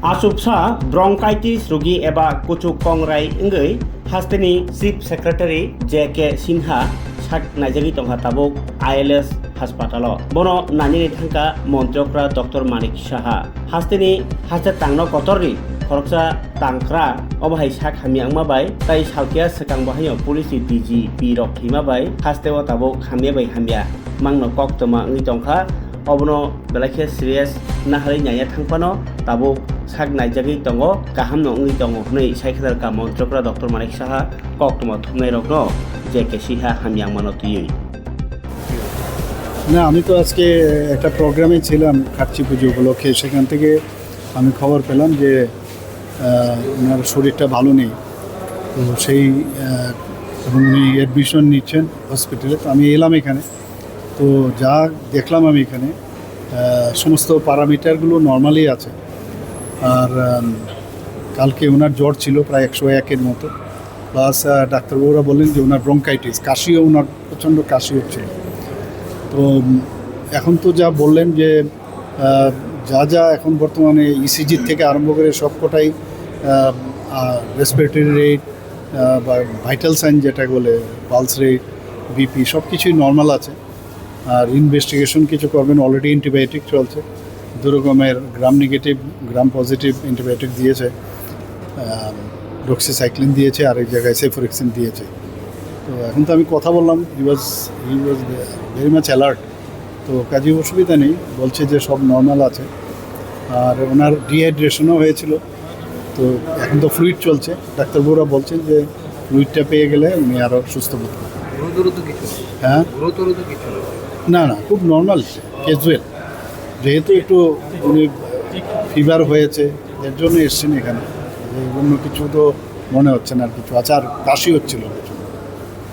आसुबसा bronchitis रोगी एबा कुचु कंग्राई इंगै हास्टेनि chief secretary J K. Sinha sak naijagi tongha tabuk ILS haspatalo bono nani thangka montrokra Dr. Manik Saha hasteni haste tangno kotorni khoroksa tangkra obahai sak hami angma bai tai salkia sekang bahayo police DGP rok thima bai haste o tabuk hamia bai hamia mangno koktoma ngi tongkha obono belakhe serious nahari nyaya thangpano tabuk sak naijagi tongo kaham no ngi tongo nei saikhdar ka montrokra Dr. Manik Saha koktoma thumnai rokno J K. Sinha হামিয়াং মানতিই না আমি তো আজকে একটা প্রোগ্রামে ছিলাম কাচ্চি পুজো উপলক্ষে সেখান থেকে আমি খবর পেলাম যে ওনার শরীরটা ভালো নেই তো সেই এবং উনি অ্যাডমিশন নিচ্ছেন হসপিটালে তো আমি এলাম এখানে তো যা দেখলাম আমি এখানে সমস্ত প্যারামিটারগুলো নর্মালি আছে আর কালকে ওনার জ্বর ছিল প্রায় 101-এর মতো প্লাস ডাক্তারবাবুরা বললেন যে ওনার ব্রঙ্কাইটিস কাশিও ওনার প্রচণ্ড কাশি হচ্ছিল তো এখন তো যা বললেন যে যা এখন বর্তমানে ইসিজির থেকে আরম্ভ করে সবকটাই রেসপিরেটরি রেট বা ভাইটাল সাইন যেটা বলে পালস রেট বিপি সব কিছুই নর্মাল আছে আর ইনভেস্টিগেশন কিছু করবেন অলরেডি অ্যান্টিবায়োটিক চলছে দু রকমের gram negative gram positive antibiotic দিয়েছে ডক্সিসাইক্লিন দিয়েছে আর এক জায়গায় সেফোরেক্সিন দিয়েছে তো এখন তো আমি কথা বললাম হি ওয়াজ ভেরি মাচ অ্যালার্ট তো কাজে অসুবিধা নেই বলছে যে সব নর্মাল আছে আর ওনার ডিহাইড্রেশনও হয়েছিল তো এখন তো ফ্লুইড চলছে ডাক্তারবাবুরা বলছেন যে ফ্লুইডটা পেয়ে গেলে উনি আরও সুস্থ বোধ হ্যাঁ না খুব নর্মাল ক্যাজুয়াল যেহেতু একটু উনি ফিভার হয়েছে এর জন্য এসছেন এখানে অন্য কিছু তো মনে হচ্ছে না আর কিছু আছে আর কাশি হচ্ছিল